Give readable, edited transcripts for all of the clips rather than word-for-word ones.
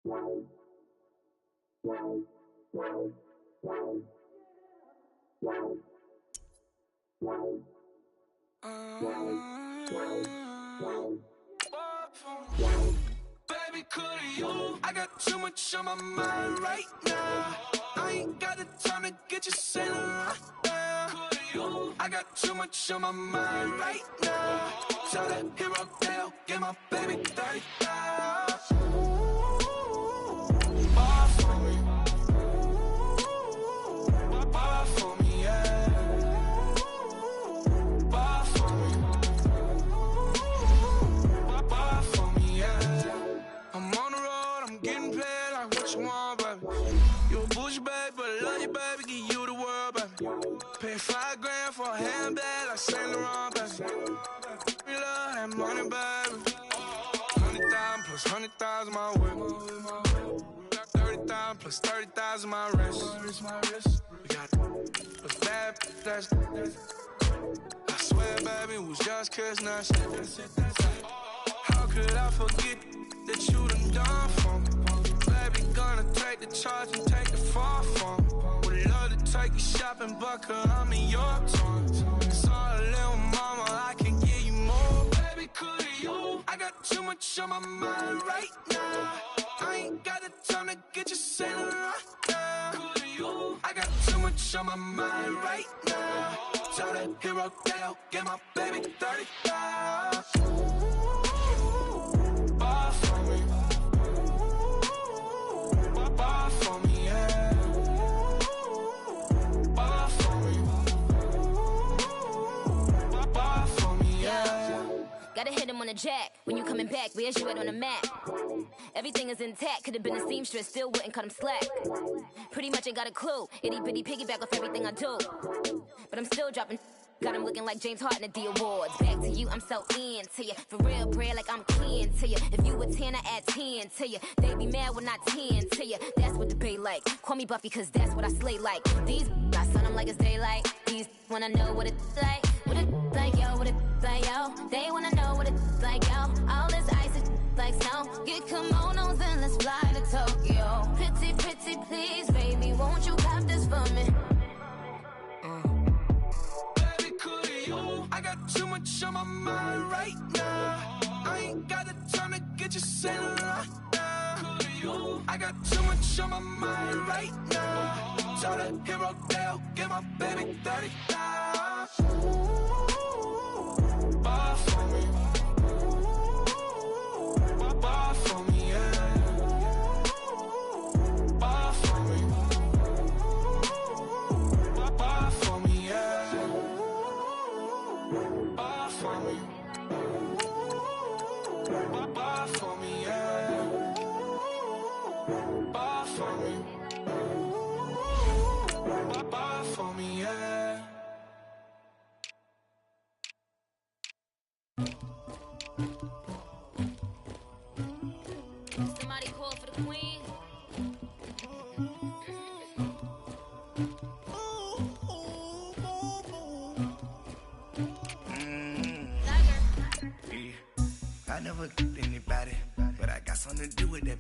Baby, could you? I got too much on my mind right now. I ain't got the time to get you sailing right now. Could you? I got too much on my mind right now. Tell that hero Dale, get my baby 30,000. Bar for me. Bar for me, yeah. Bar for me. Bar for me, yeah. I'm on the road, I'm getting paid like what you want, baby. You a bougie, baby, but love you, baby, give you the world, baby. Pay $5 for a handbag like Saint Laurent, baby. We love that money, baby. 100,000 plus 100,000 my way. 30,000 plus 30,000 my wrist. We got a bad, that's. I swear, baby, it was just kissing us. How could I forget that you done for me? Baby, gonna take the charge and take the fall from me. Would love to take you shopping, but I'm in your tones. Sorry, little mama, I can give you more. Baby, could you? I got too much on my mind right now. I ain't got the time to get you sailing right now. Could you? I got too much on my mind right now. Tell that hero Dale, get my baby 30,000. Bar for me. Bar for me, yeah. Bar for me. Bar for me, yeah. Gotta hit him on the jack. When you coming back, where's you at on the map? Everything is intact. Could've been a seamstress, still wouldn't cut him slack. Pretty much ain't got a clue. Itty bitty piggyback off everything I do. But I'm still dropping. Got him looking like James Harden at the awards. Back to you, I'm so into you. For real, bread, like I'm kin to you. If you a 10, I add 10 to you. They be mad when I 10 to you. That's what the bay like. Call me Buffy, cause that's what I slay like. These, I sun them like it's daylight. These, wanna know what it's like. What it like, yo, what it like, yo. They wanna know what it's like, yo. All this ice is like snow. Get kimonos and let's fly to Tokyo. Pretty, pretty, please, baby, won't you cop this for me? I got too much on my mind right now. I ain't got the time to get you sailing right now. I got too much on my mind right now. Tell that hero Dale, get my baby 30,000. Bar for me. Bar for me, yeah. Bar for me. Bar for me, yeah. Bar for me. Bar for me, yeah. Bar for me. Bar for me, yeah. Somebody call for the queen. I never killed anybody, but I got something to do with that.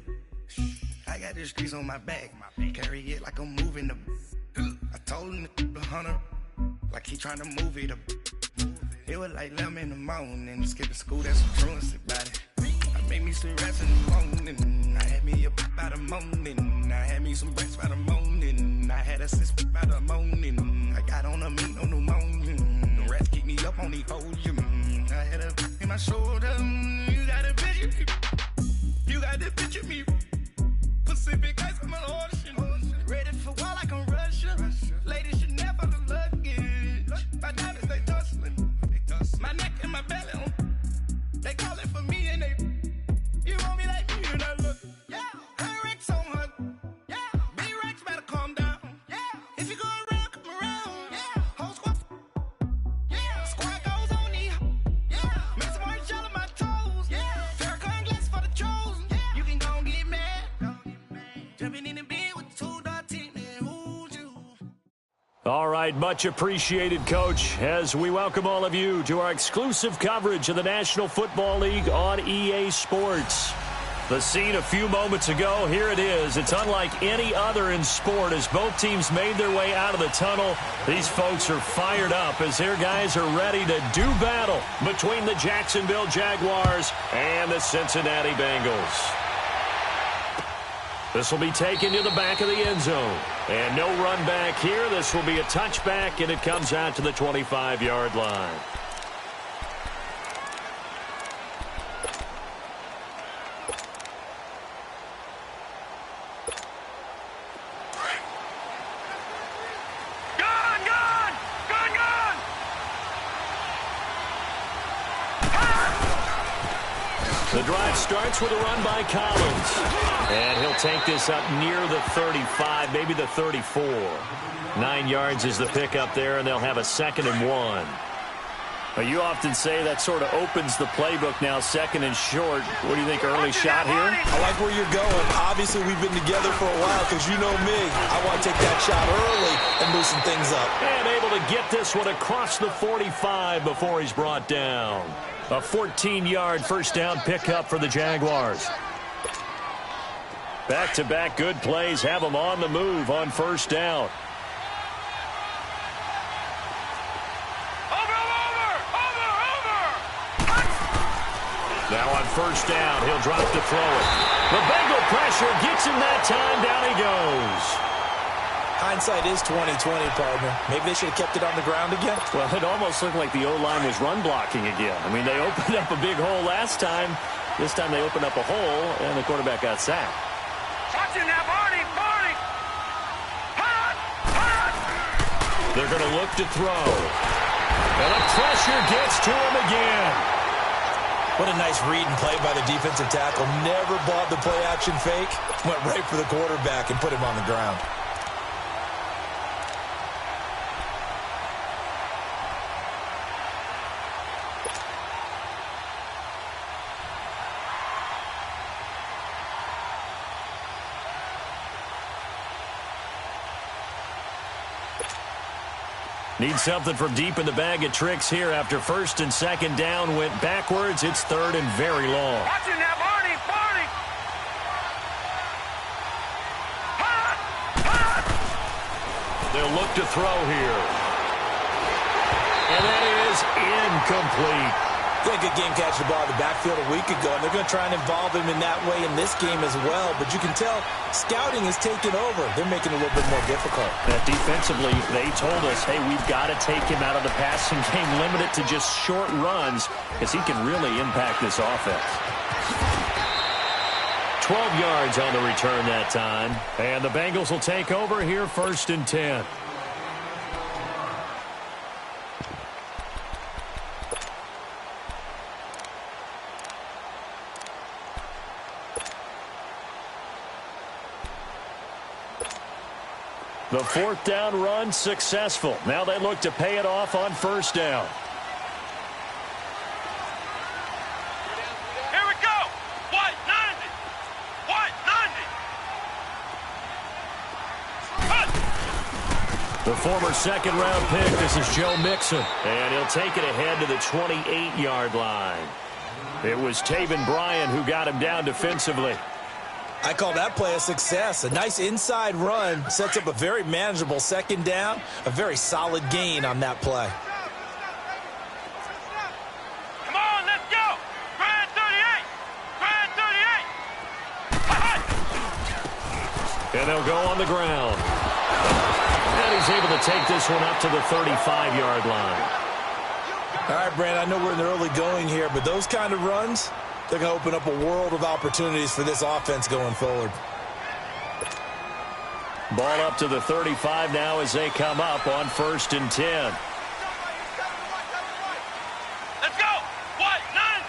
I got the streets on my back, carry it like I'm moving the. I told him to the hunter, like he trying to move it up. It was like 11 in the morning, skipping school, that's some truancy about it. I made me some raps in the morning, I had me a pop by the morning, I had me some breaks by the morning, I had a sis by the morning, I got on a meat on the morning, the rats keep me up on the podium, I had a in my shoulder, you got a picture, you got the picture me, Pacific ice on my ocean, ready for war like I'm Russia, ladies should never the luggage, my diamonds they tussling, my neck and my belly on, they calling for me and they, you want me like me and I look, yeah, her Rex on her, yeah, B-Rex better calm down, yeah, if you go around, come around, yeah, whole squad, yeah, squad goes on me, yeah, make some orange gel on my toes, yeah, Farrakhan glass for the chosen, yeah, you can go and get mad, jumping in the bed with 2 dark team, and who's you? All right, much appreciated, Coach, as we welcome all of you to our exclusive coverage of the National Football League on EA Sports. The scene a few moments ago, here it is. It's unlike any other in sport as both teams made their way out of the tunnel. These folks are fired up as their guys are ready to do battle between the Jacksonville Jaguars and the Cincinnati Bengals. This will be taken to the back of the end zone. And no run back here. This will be a touchback, and it comes out to the 25-yard line. The drive starts with a run by Collins. And he'll take this up near the 35, maybe the 34. 9 yards is the pickup there, and they'll have a 2nd and 1. Well, you often say that sort of opens the playbook now, 2nd and short. What do you think, early shot here? I like where you're going. Obviously, we've been together for a while because you know me. I want to take that shot early and loosen things up. And able to get this one across the 45 before he's brought down. A 14-yard first down pickup for the Jaguars. Back-to-back good plays have them on the move on first down. Now on first down, he'll drop to throw it. The Bengal pressure gets him that time. Down he goes. Hindsight is 20/20, partner. Maybe they should have kept it on the ground again. Well, it almost looked like the O-line was run blocking again. I mean, they opened up a big hole last time. This time they opened up a hole, and the quarterback got sacked. Watching that, Barney! They're going to look to throw. And the pressure gets to him again. What a nice read and play by the defensive tackle. Never bought the play-action fake. Went right for the quarterback and put him on the ground. Need something from deep in the bag of tricks here after 1st and 2nd down went backwards. It's 3rd and very long. Watching that, Barney! They'll look to throw here. And that is incomplete. He had a good game catching the ball in the backfield a week ago, and they're going to try and involve him in that way in this game as well. But you can tell scouting is taking over. They're making it a little bit more difficult. Defensively, they told us, hey, we've got to take him out of the passing game, limit it to just short runs, because he can really impact this offense. 12 yards on the return that time. And the Bengals will take over here 1st and 10. The 4th down run successful. Now they look to pay it off on first down. Here we go! White 90! White 90! The former 2nd-round pick, this is Joe Mixon. And he'll take it ahead to the 28-yard line. It was Taven Bryan who got him down defensively. I call that play a success. A nice inside run sets up a very manageable 2nd down. A very solid gain on that play. Come on, let's go! Grand 38! Grand 38! And they'll go on the ground. And he's able to take this one up to the 35-yard line. All right, Brand, I know we're in the early going here, but those kind of runs, they're going to open up a world of opportunities for this offense going forward. Ball up to the 35 now as they come up on 1st and 10. Let's go! White 90!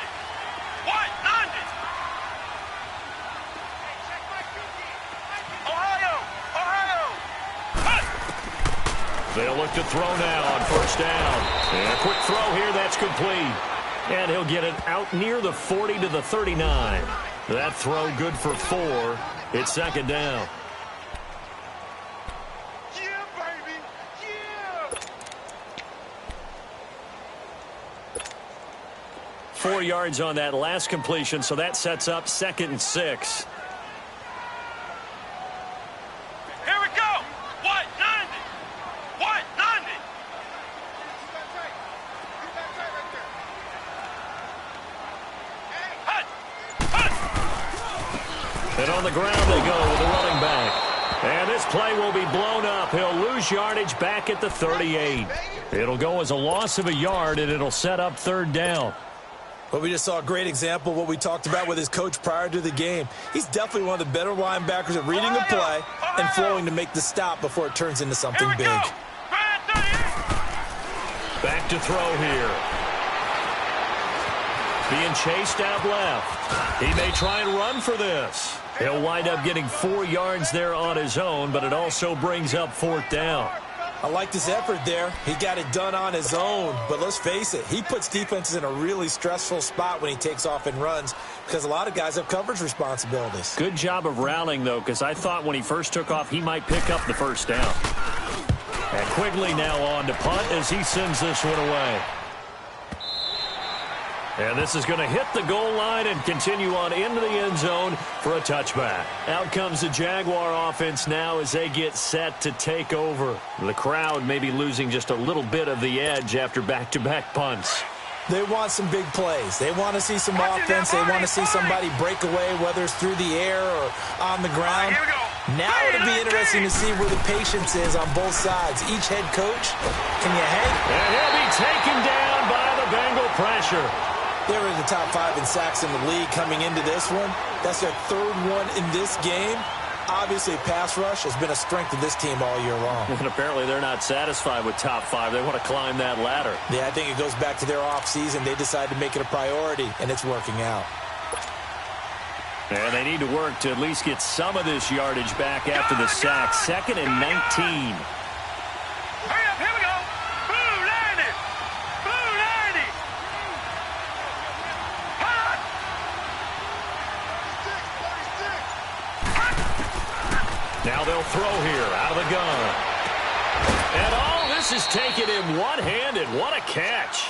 White 90! Ohio! They'll look to throw now on first down. And a quick throw here, that's complete. And he'll get it out near the 40 to the 39. That throw good for 4. It's 2nd down. Yeah, baby! Yeah! 4 yards on that last completion, so that sets up 2nd and 6. Here we go. What? 90. What? 90. And on the ground they go with the running back. And this play will be blown up. He'll lose yardage back at the 38. It'll go as a loss of a yard, and it'll set up 3rd down. Well, we just saw a great example of what we talked about with his coach prior to the game. He's definitely one of the better linebackers at reading the play and flowing to make the stop before it turns into something big. Back to throw here. Being chased out left. He may try and run for this. He'll wind up getting 4 yards there on his own, but it also brings up 4th down. I like his effort there. He got it done on his own. But let's face it, he puts defenses in a really stressful spot when he takes off and runs because a lot of guys have coverage responsibilities. Good job of rallying, though, because I thought when he first took off, he might pick up the 1st down. And Quigley now on to punt as he sends this one away. And this is going to hit the goal line and continue on into the end zone for a touchback. Out comes the Jaguar offense now as they get set to take over. The crowd may be losing just a little bit of the edge after back-to-back punts. They want some big plays. They want to see some offense. They want to see somebody break away, whether it's through the air or on the ground. Now it'll be interesting to see where the patience is on both sides. Each head coach, can you hang? And he'll be taken down by the Bengal pressure. They're in the top 5 in sacks in the league coming into this one. That's their 3rd one in this game. Obviously, pass rush has been a strength of this team all year long. And apparently they're not satisfied with top 5. They want to climb that ladder. Yeah, I think it goes back to their offseason. They decided to make it a priority, and it's working out. And they need to work to at least get some of this yardage back after the sack. 2nd and 19. Hurry up, here we go. Boo, 90. Boo, 90. Now they'll throw here out of the gun. And all this is taken in one-handed. What a catch.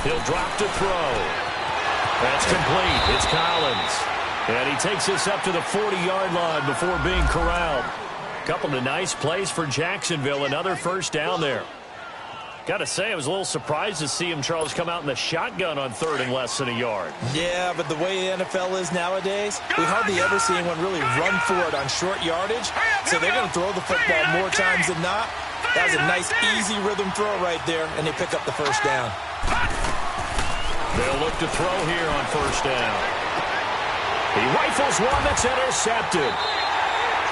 He'll drop to throw. That's complete. It's Collins. And he takes this up to the 40-yard line before being corralled. Couple of nice plays for Jacksonville. Another 1st down there. Got to say, I was a little surprised to see him, Charles, come out in the shotgun on 3rd and less than a yard. Yeah, but the way the NFL is nowadays, we hardly ever see anyone really run for it on short yardage. So they're going to throw the football more times than not. That was a nice, easy rhythm throw right there, and they pick up the 1st down. They'll look to throw here on 1st down. He rifles one that's intercepted.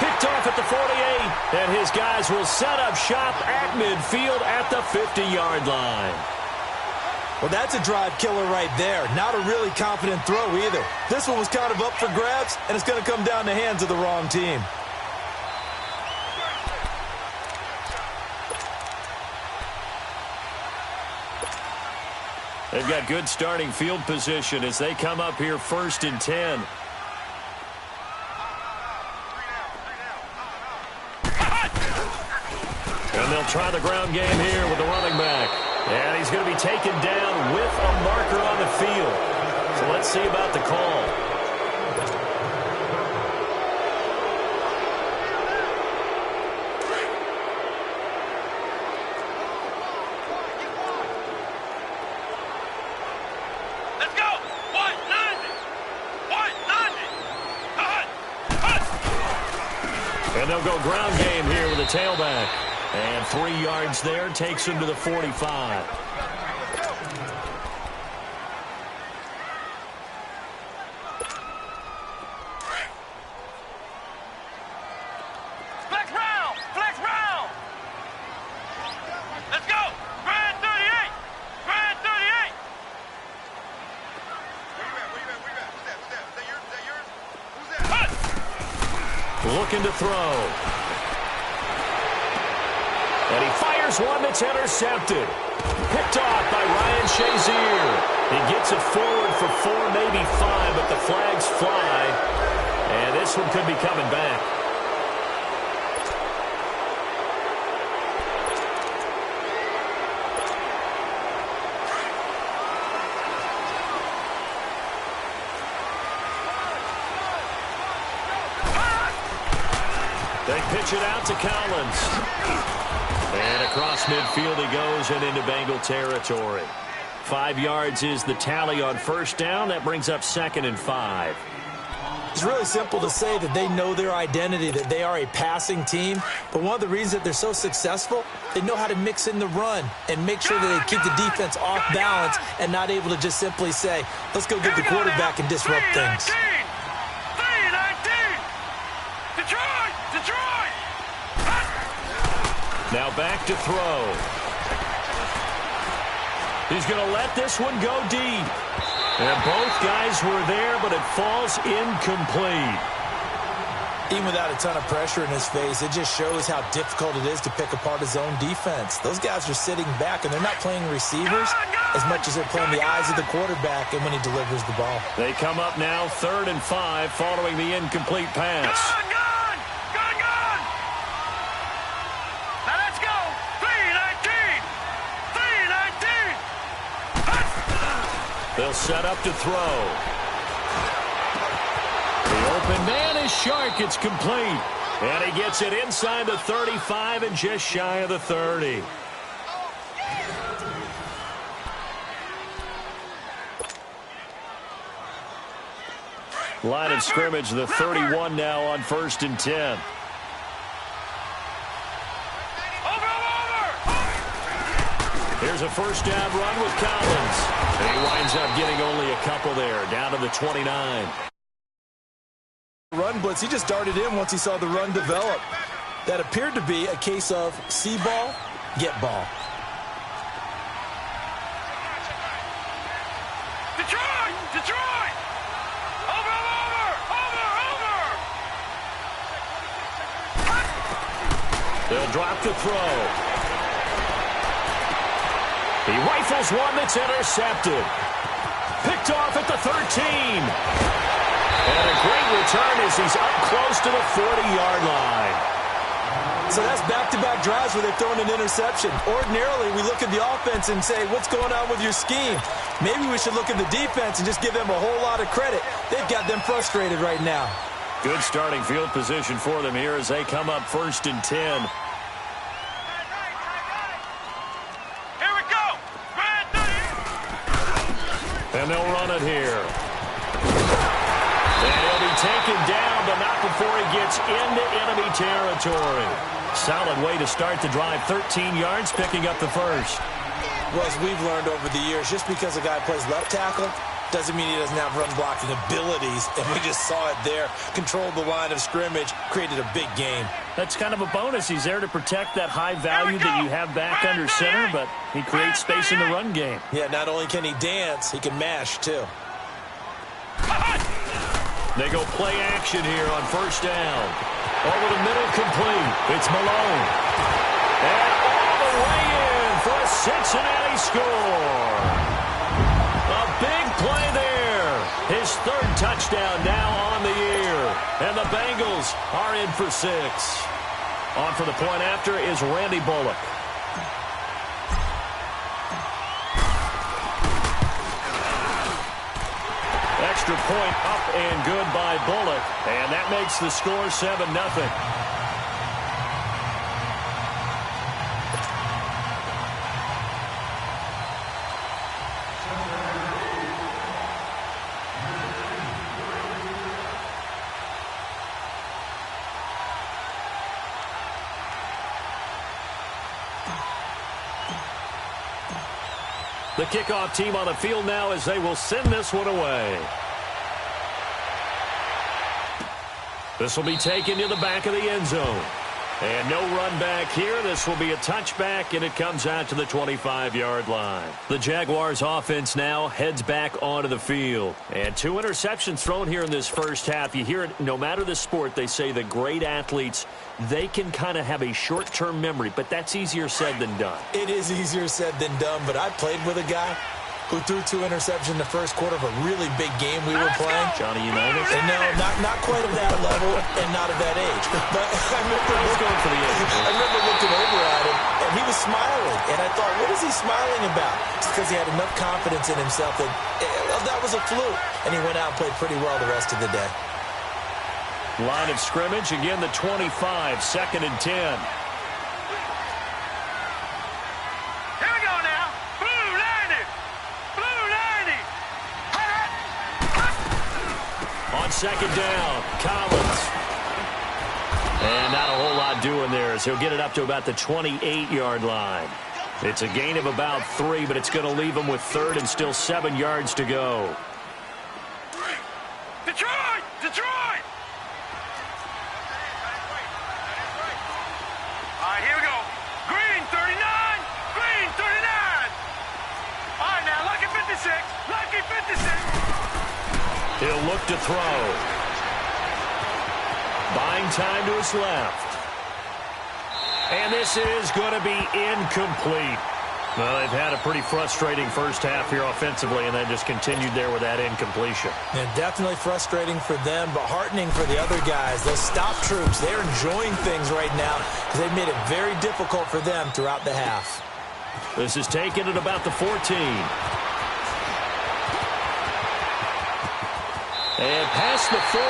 Picked off at the 48, and his guys will set up shop at midfield at the 50-yard line. Well, that's a drive killer right there. Not a really confident throw either. This one was kind of up for grabs, and it's going to come down the hands of the wrong team. They've got good starting field position as they come up here 1st and 10. And they'll try the ground game here with the running back. And he's going to be taken down with a marker on the field. So let's see about the call. And they'll go ground game here with a tailback. And 3 yards there takes him to the 45. Flex round! Flex round! Let's go! Grand 38! Grand 38! looking to throw. And he fires one that's intercepted. Picked off by Ryan Shazier. He gets it forward for 4, maybe 5, but the flags fly. And this one could be coming back. They pitch it out to Collins. And across midfield he goes and into Bengal territory. 5 yards is the tally on first down. That brings up 2nd and 5. It's really simple to say that they know their identity, that they are a passing team. But one of the reasons that they're so successful, they know how to mix in the run and make sure that they keep the defense off balance and not able to just simply say, let's go get the quarterback and disrupt things. Now back to throw. He's going to let this one go deep. And both guys were there, but it falls incomplete. Even without a ton of pressure in his face, it just shows how difficult it is to pick apart his own defense. Those guys are sitting back, and they're not playing receivers as much as they're playing the eyes of the quarterback and when he delivers the ball. They come up now 3rd and 5 following the incomplete pass. They'll set up to throw. The open man is Shark. It's complete. And he gets it inside the 35 and just shy of the 30. Line of scrimmage, the 31 now on 1st and 10. Here's a first down run with Collins. And he winds up getting only a couple there, down to the 29. Run blitz, he just darted in once he saw the run develop. That appeared to be a case of see ball, get ball. Detroit! Over! They'll drop the throw. He rifles one that's intercepted. Picked off at the 13. And a great return as he's up close to the 40-yard line. So that's back-to-back drives where they've thrown an interception. Ordinarily, we look at the offense and say, what's going on with your scheme? Maybe we should look at the defense and just give them a whole lot of credit. They've got them frustrated right now. Good starting field position for them here as they come up 1st and 10. And they'll run it here. And he'll be taken down, but not before he gets into enemy territory. Solid way to start the drive. 13 yards, picking up the first. Well, as we've learned over the years, just because a guy plays left tackle doesn't mean he doesn't have run-blocking abilities. And we just saw it there. Controlled the line of scrimmage, created a big game. That's kind of a bonus. He's there to protect that high value that you have back under center, but he creates space in the run game. Yeah, not only can he dance, he can mash, too. They go play action here on first down. Over the middle, complete. It's Malone. And all the way in for a Cincinnati score. A big play there. His 3rd touchdown now on the year. And the Bengals are in for 6. On for the point after is Randy Bullock. Extra point up and good by Bullock. And that makes the score 7-0. The kickoff team on the field now as they will send this one away. This will be taken to the back of the end zone. And no run back here. This will be a touchback, and it comes out to the 25-yard line. The Jaguars offense now heads back onto the field. And 2 interceptions thrown here in this first half. You hear it, no matter the sport, they say the great athletes, they can kind of have a short-term memory, but that's easier said than done. It is easier said than done, but I played with a guy who threw 2 interceptions in the first quarter of a really big game we were playing. Johnny Unitas? And no, not quite at that level and not at that age. But I remember looking over at him, and he was smiling. And I thought, what is he smiling about? It's because he had enough confidence in himself that that was a fluke. And he went out and played pretty well the rest of the day. Line of scrimmage, again the 25, 2nd and 10. On 2nd down, Collins. And not a whole lot doing there as he'll get it up to about the 28-yard line. It's a gain of about 3, but it's going to leave him with 3rd and still 7 yards to go. Detroit! Detroit! All right, here we go. Green, 39. Green, 39. All right, now, Lucky 56. Lucky 56. He'll look to throw. Buying time to his left. And this is going to be incomplete. Well, they've had a pretty frustrating first half here offensively, and then just continued there with that incompletion. And definitely frustrating for them, but heartening for the other guys. Those stop troops, they're enjoying things right now because they've made it very difficult for them throughout the half. This is taken at about the 14. And past the 40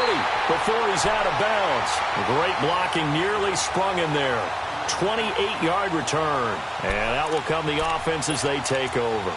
before he's out of bounds. Great blocking, nearly sprung in there. 28-yard return. And out will come the offense as they take over.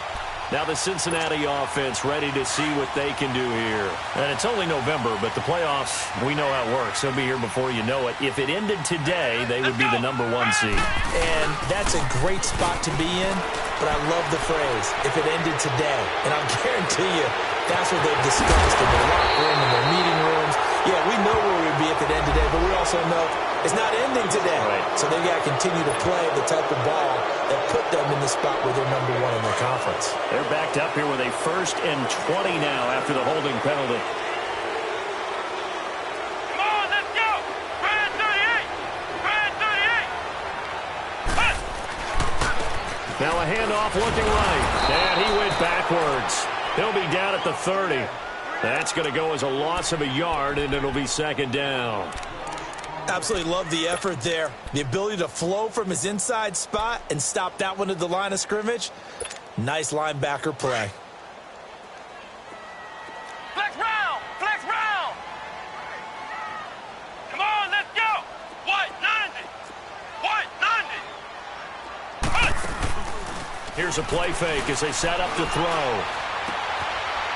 Now the Cincinnati offense ready to see what they can do here. And it's only November, but the playoffs, we know how it works. They'll be here before you know it. If it ended today, they would be the #1 seed. And that's a great spot to be in, but I love the phrase, if it ended today. And I'll guarantee you, that's what they've discussed in their locker room, in their meeting rooms. Yeah, we know where we'd be if it ended today, but we also know it's not ending today. Right. So they've got to continue to play the type of ball that put them in the spot where they're #1 in their conference. They're backed up here with a 1st and 20 now after the holding penalty. Come on, let's go! Brand 38! Brand 38! Now a handoff looking right. And he went backwards. He'll be down at the 30. That's going to go as a loss of a yard, and it'll be 2nd down. Absolutely love the effort there. The ability to flow from his inside spot and stop that one at the line of scrimmage. Nice linebacker play. Flex round! Flex round! Come on, let's go! White 90! White 90! Here's a play fake as they set up to throw.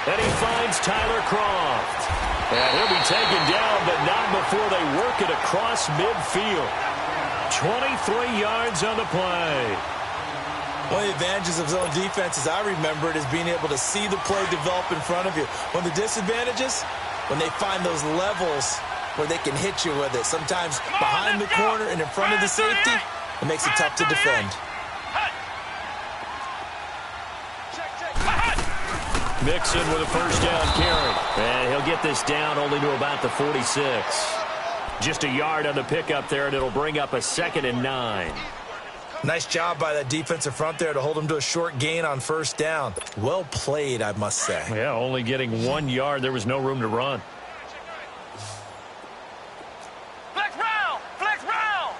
And he finds Tyler Croft. And he'll be taken down, but not before they work it across midfield. 23 yards on the play. One of the advantages of zone defense, as I remember it, is being able to see the play develop in front of you. One of the disadvantages, when they find those levels where they can hit you with it. Sometimes behind the corner and in front of the safety, it makes it tough to defend. Mixon with a 1st down carry. And he'll get this down only to about the 46. Just a yard on the pickup there, and it'll bring up a 2nd and 9. Nice job by that defensive front there to hold him to a short gain on 1st down. Well played, I must say. Yeah, only getting 1 yard. There was no room to run. Flex round! Flex round!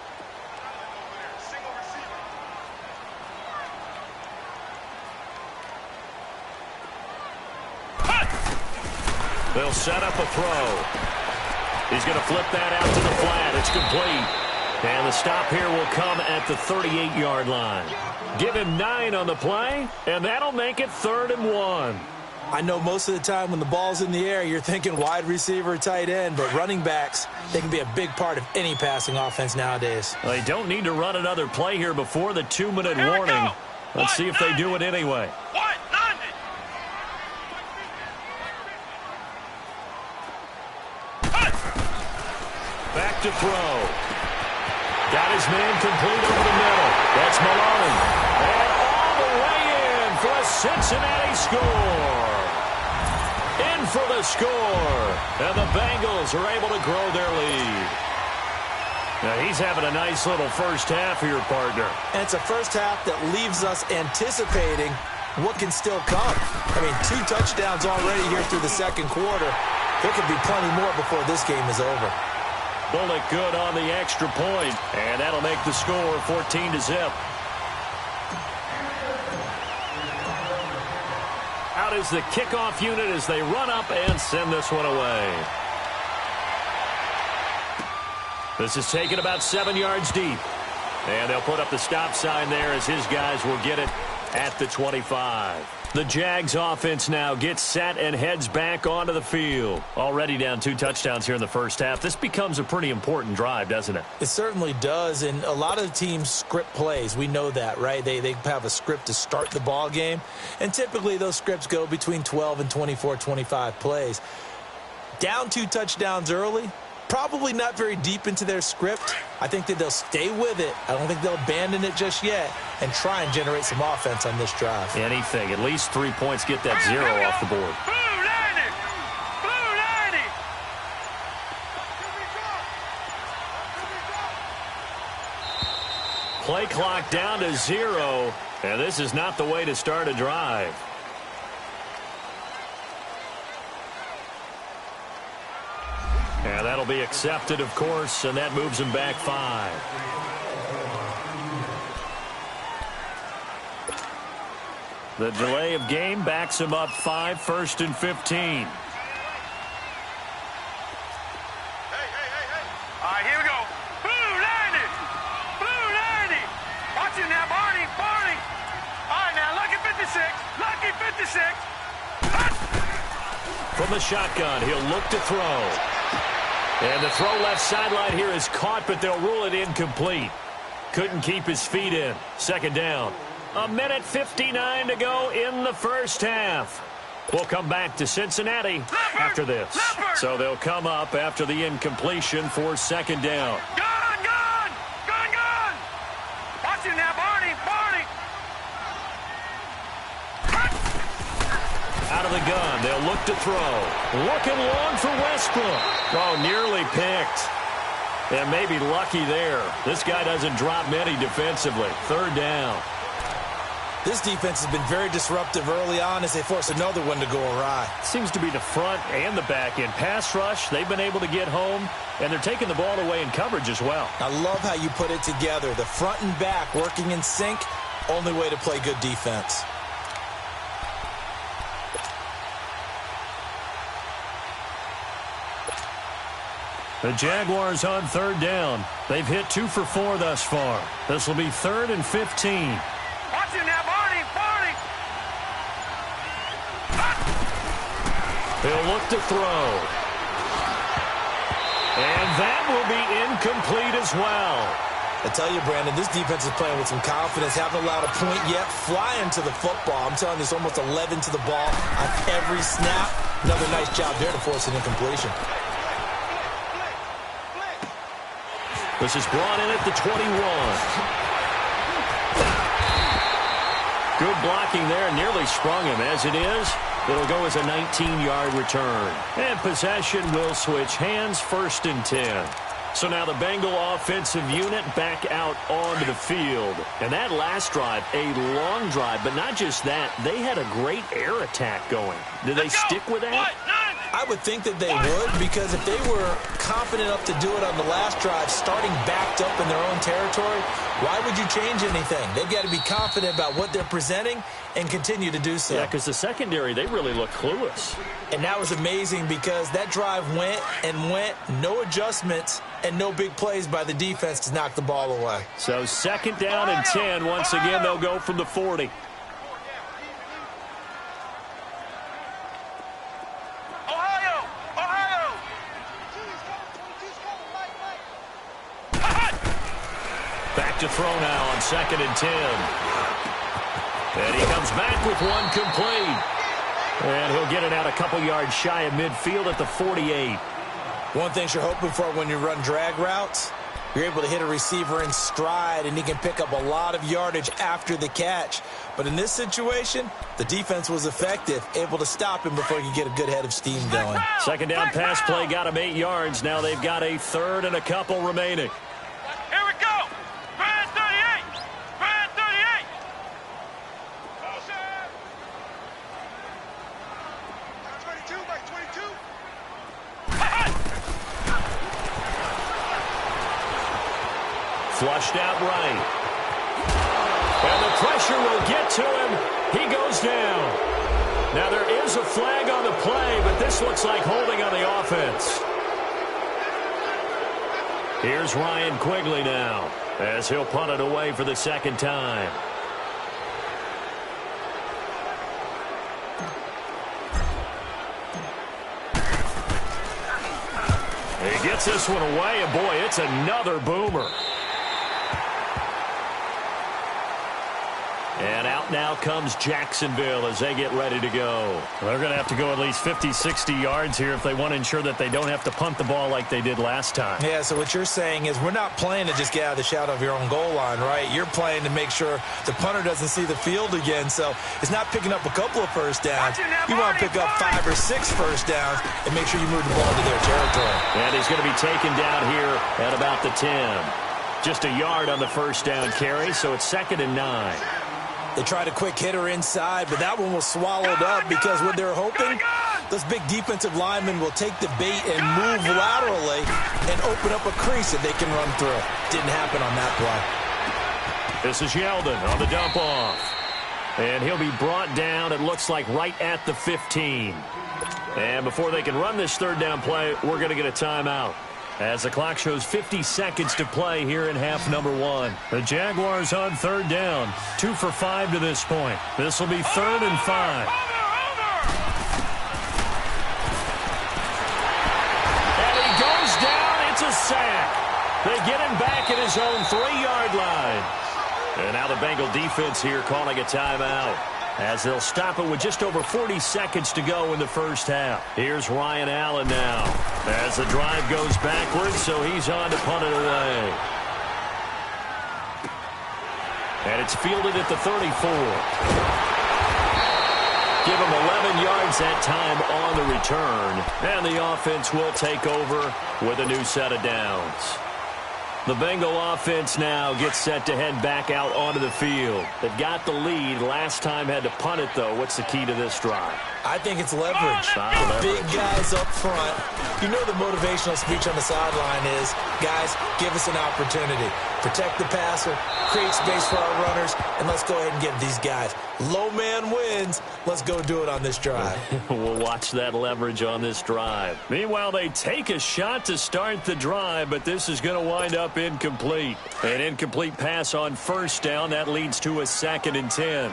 They'll set up a throw. He's going to flip that out to the flat. It's complete. And the stop here will come at the 38-yard line. Give him 9 on the play, and that'll make it 3rd and 1. I know most of the time when the ball's in the air, you're thinking wide receiver, tight end, but running backs, they can be a big part of any passing offense nowadays. Well, they don't need to run another play here before the 2-minute warning. Let's see if they do it anyway. Back to throw. Got his man complete over the middle. That's Maloney. And all the way in for a Cincinnati score. In for the score. And the Bengals are able to grow their lead. Now, he's having a nice little first half here, partner. And it's a first half that leaves us anticipating what can still come. I mean, 2 touchdowns already here through the second quarter. There could be plenty more before this game is over. Bullock good on the extra point, and that'll make the score 14-0. Out is the kickoff unit as they run up and send this one away. This is taken about 7 yards deep. And they'll put up the stop sign there as his guys will get it at the 25. The Jags offense now gets set and heads back onto the field. Already down 2 touchdowns here in the first half. This becomes a pretty important drive, doesn't it? It certainly does, and a lot of the teams script plays. We know that, right? They have a script to start the ball game, and typically those scripts go between 12 and 24, 25 plays. Down 2 touchdowns early, probably not very deep into their script. I think that they'll stay with it. I don't think they'll abandon it just yet and try and generate some offense on this drive. Anything. At least 3 points. Get that 0 off the board. Play clock down to 0, and this is not the way to start a drive. And that'll be accepted, of course, and that moves him back 5. The delay of game backs him up 5, 1st and 15. Hey. All right, here we go. Blue 90. Watch it now, Barney. All right, now, lucky 56. From the shotgun, he'll look to throw. And the throw left sideline here is caught, but they'll rule it incomplete. Couldn't keep his feet in. 2nd down. 1:59 to go in the first half. We'll come back to Cincinnati after this. So they'll come up after the incompletion for 2nd down. Gun! Watch it now, Barney. Out of the gun, they'll look to throw. Looking long for Westbrook. Oh, nearly picked. And maybe lucky there. This guy doesn't drop many defensively. 3rd down. This defense has been very disruptive early on as they force another one to go awry. Seems to be the front and the back end. Pass rush, they've been able to get home, and they're taking the ball away in coverage as well. I love how you put it together. The front and back working in sync, only way to play good defense. The Jaguars on 3rd down. They've hit 2 for 4 thus far. This will be 3rd and 15. Watch it now, Barney. He'll look to throw. And that will be incomplete as well. I tell you, Brandon, this defense is playing with some confidence. Haven't allowed a point yet. Flying to the football. I'm telling you, it's almost 11 to the ball on every snap. Another nice job there to force an incompletion. This is brought in at the 21. Good blocking there. Nearly sprung him. As it is, it'll go as a 19-yard return. And possession will switch hands, 1st and 10. So now the Bengal offensive unit back out onto the field. And that last drive, a long drive, but not just that. They had a great air attack going. Did they stick with that? I would think that they would, because if they were confident enough to do it on the last drive, starting backed up in their own territory, why would you change anything? They've got to be confident about what they're presenting and continue to do so. Yeah, because the secondary, they really look clueless. And that was amazing because that drive went, no adjustments, and no big plays by the defense to knock the ball away. So 2nd down and 10. Once again, they'll go from the 40. Back to throw now on 2nd and 10. And he comes back with one complete. And he'll get it out a couple yards shy of midfield at the 48. One thing you're hoping for when you run drag routes, you're able to hit a receiver in stride, and he can pick up a lot of yardage after the catch. But in this situation, the defense was effective, able to stop him before he could get a good head of steam going. Second down pass play got him 8 yards. Now they've got a third and a couple remaining. Here we go. Brand 38. Brand 38. By 22, by 22. Flushed out right. And the pressure will get to him. He goes down. Now there is a flag on the play, but this looks like holding on the offense. Here's Ryan Quigley now, as he'll punt it away for the second time. He gets this one away, and boy, it's another boomer. And out now comes Jacksonville as they get ready to go. They're going to have to go at least 50, 60 yards here if they want to ensure that they don't have to punt the ball like they did last time. Yeah, so what you're saying is we're not playing to just get out of the shadow of your own goal line, right? You're playing to make sure the punter doesn't see the field again. So it's not picking up a couple of first downs. You want to pick up 5 or 6 first downs and make sure you move the ball into their territory. And he's going to be taken down here at about the 10. Just a yard on the first down carry, so it's 2nd and 9. They tried a quick hitter inside, but that one was swallowed up because what they're hoping, those big defensive linemen will take the bait and move laterally and open up a crease that they can run through. Didn't happen on that play. This is Yeldon on the dump off. And he'll be brought down, it looks like, right at the 15. And before they can run this third down play, we're going to get a timeout, as the clock shows 50 seconds to play here in half number 1. The Jaguars on third down, 2 for 5 to this point. This will be 3rd and 5. And he goes down. It's a sack. They get him back at his own 3-yard line. And now the Bengal defense here calling a timeout, as they'll stop it with just over 40 seconds to go in the first half. Here's Ryan Allen now, as the drive goes backwards, so he's on to punt it away. And it's fielded at the 34. Give him 11 yards that time on the return, and the offense will take over with a new set of downs. The Bengal offense now gets set to head back out onto the field. They've got the lead. Last time had to punt it, though. What's the key to this drive? I think it's leverage. Big guys up front. You know the motivational speech on the sideline is, guys, give us an opportunity. Protect the passer, create space for our runners, and let's go ahead and get these guys. Low man wins. Let's go do it on this drive. We'll watch that leverage on this drive. Meanwhile, they take a shot to start the drive, but this is going to wind up incomplete. An incomplete pass on first down. That leads to a 2nd and 10.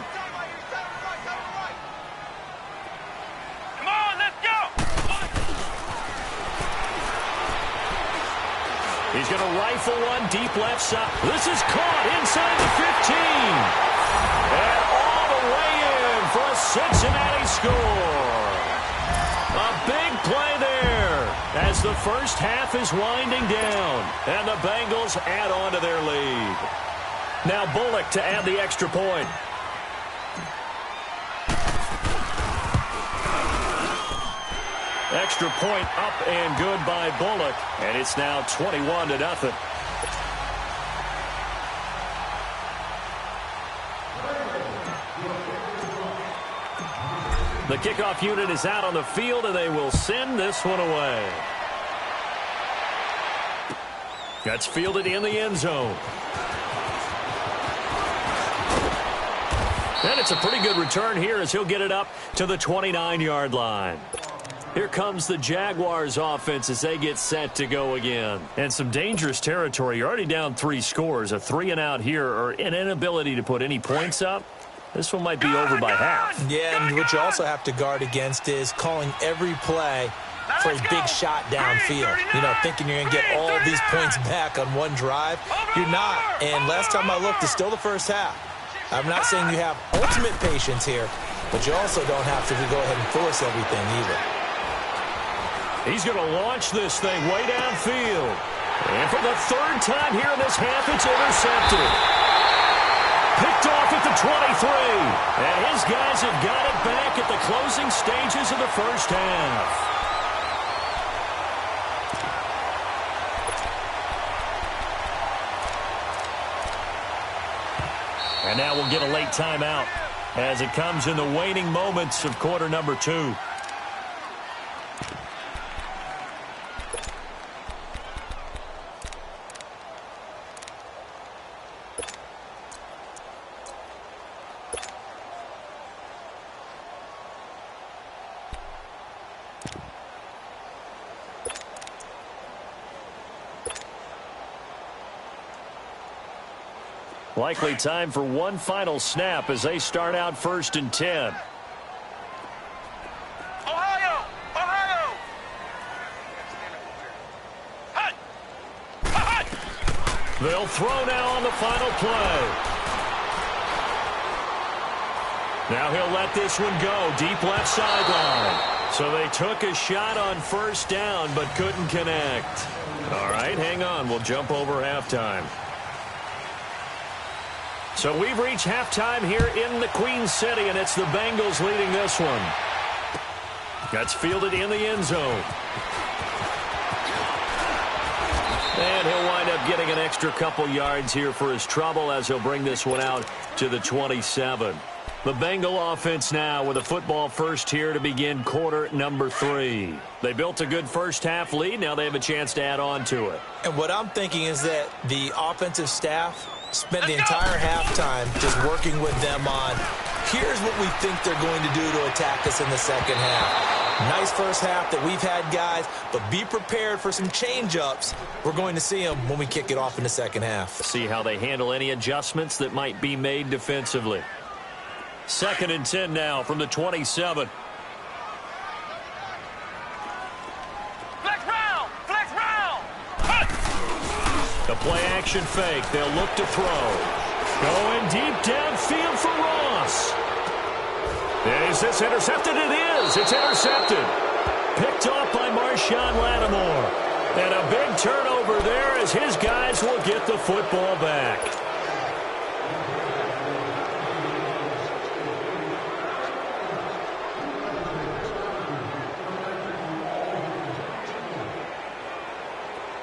He's going to rifle one deep left side. This is caught inside the 15. And all the way in for a Cincinnati score. A big play there as the first half is winding down. And the Bengals add on to their lead. Now Bullock to add the extra point. Extra point up and good by Bullock, and it's now 21-0. The kickoff unit is out on the field, and they will send this one away. That's fielded in the end zone. And it's a pretty good return here as he'll get it up to the 29-yard line. Here comes the Jaguars offense as they get set to go again. And some dangerous territory. You're already down 3 scores. A 3-and-out here, or an inability to put any points up. This one might be over by half. Yeah, and what you also have to guard against is calling every play for a big shot downfield. You know, thinking you're going to get all these points back on one drive. You're not. And last time I looked, it's still the first half. I'm not saying you have ultimate patience here, but you also don't have to go ahead and force everything either. He's going to launch this thing way downfield. And for the third time here in this half, it's intercepted. Picked off at the 23. And his guys have got it back at the closing stages of the first half. And now we'll get a late timeout as it comes in the waning moments of quarter number 2. Likely time for one final snap as they start out 1st and 10. Ohio! Ohio! Hey! Hey! They'll throw now on the final play. Now he'll let this one go deep left sideline. So they took a shot on 1st down but couldn't connect. All right, hang on. We'll jump over halftime. So we've reached halftime here in the Queen City, and it's the Bengals leading this one. That's fielded in the end zone. And he'll wind up getting an extra couple yards here for his trouble as he'll bring this one out to the 27. The Bengal offense now with a football first here to begin quarter number 3. They built a good first half lead. Now they have a chance to add on to it. And what I'm thinking is that the offensive staff spent the entire halftime just working with them on, here's what we think they're going to do to attack us in the second half. Nice first half that we've had, guys, but be prepared for some change-ups. We're going to see them when we kick it off in the second half. See how they handle any adjustments that might be made defensively. 2nd and 10 now from the 27. The play-action fake. They'll look to throw. Going deep downfield for Ross. Is this intercepted? It is. It's intercepted. Picked off by Marshawn Lattimore. And a big turnover there as his guys will get the football back.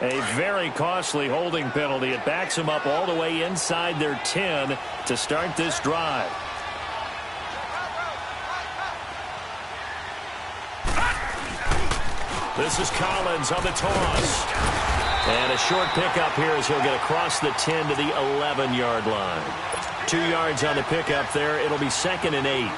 A very costly holding penalty. It backs them up all the way inside their 10 to start this drive. This is Collins on the toss. And a short pickup here as he'll get across the 10 to the 11-yard line. 2 yards on the pickup there. It'll be 2nd and 8.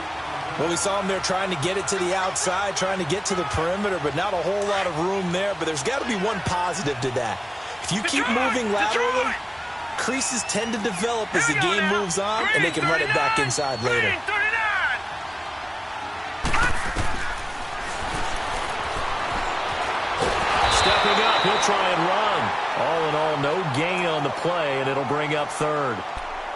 Well, we saw him there trying to get it to the outside, trying to get to the perimeter, but not a whole lot of room there. But there's got to be one positive to that. If you keep moving laterally, creases tend to develop as the game moves on, and they can run it back inside later. Stepping up, he'll try and run. All in all, no gain on the play, and it'll bring up 3rd.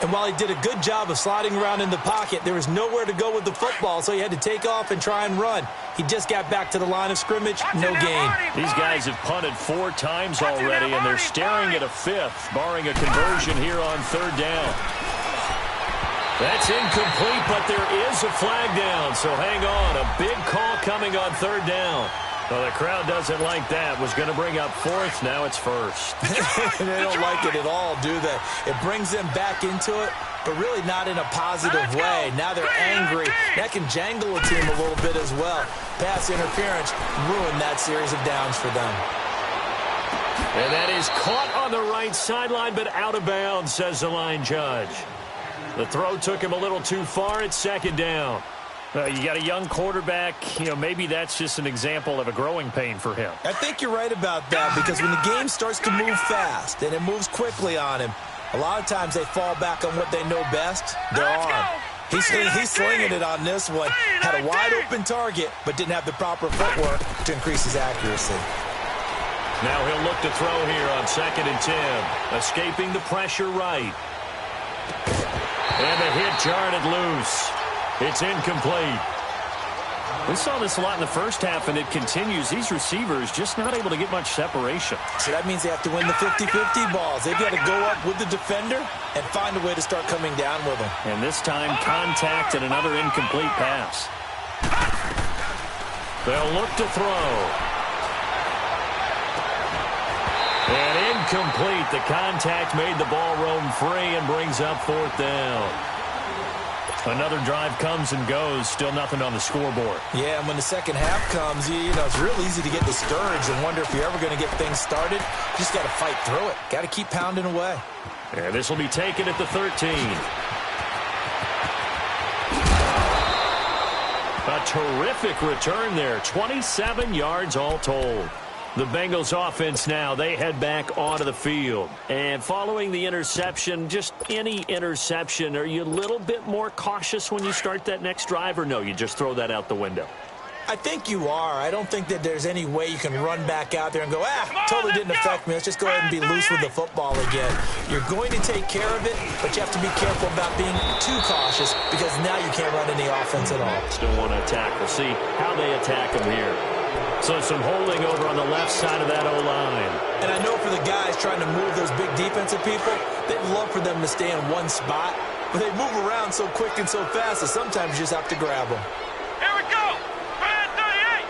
And while he did a good job of sliding around in the pocket, there was nowhere to go with the football, so he had to take off and try and run. He just got back to the line of scrimmage, no gain. These guys have punted 4 times already, and they're staring at a 5th, barring a conversion here on 3rd down. That's incomplete, but there is a flag down, so hang on. A big call coming on 3rd down. Well, the crowd doesn't like that. Was going to bring up 4th. Now it's 1st. They don't like it at all, do they? It brings them back into it, but really not in a positive way. Now they're angry. That can jangle a team a little bit as well. Pass interference ruined that series of downs for them. And that is caught on the right sideline, but out of bounds, says the line judge. The throw took him a little too far. It's 2nd down. You got a young quarterback. Maybe that's just an example of a growing pain for him. I think you're right about that, because when the game starts to move fast and it moves quickly on him, a lot of times they fall back on what they know best, their arm. He's slinging it on this one. Had a wide-open target, but didn't have the proper footwork to increase his accuracy. Now he'll look to throw here on 2nd and 10. Escaping the pressure right. And the hit jarred it loose. It's incomplete. We saw this a lot in the first half, and it continues. These receivers just not able to get much separation. So that means they have to win the 50-50 balls. They've got to go up with the defender and find a way to start coming down with them. And this time, contact and another incomplete pass. They'll look to throw. And incomplete. The contact made the ball roam free and brings up 4th down. Another drive comes and goes. Still nothing on the scoreboard. Yeah, and when the second half comes, you know, it's real easy to get discouraged and wonder if you're ever going to get things started. You just got to fight through it. Got to keep pounding away. And this will be taken at the 13. A terrific return there. 27 yards all told. The Bengals offense now, they head back onto the field. And following the interception, just any interception, are you a little bit more cautious when you start that next drive, or no, you just throw that out the window? I think you are. I don't think that there's any way you can run back out there and go, totally didn't affect me. Let's just go ahead and be loose with the football again. You're going to take care of it, but you have to be careful about being too cautious because now you can't run any offense at all. Still want to attack. We'll see how they attack them here. So some holding over on the left side of that O-line. And I know for the guys trying to move those big defensive people, they'd love for them to stay in one spot, but they move around so quick and so fast that sometimes you just have to grab them. Here we go! Red 38!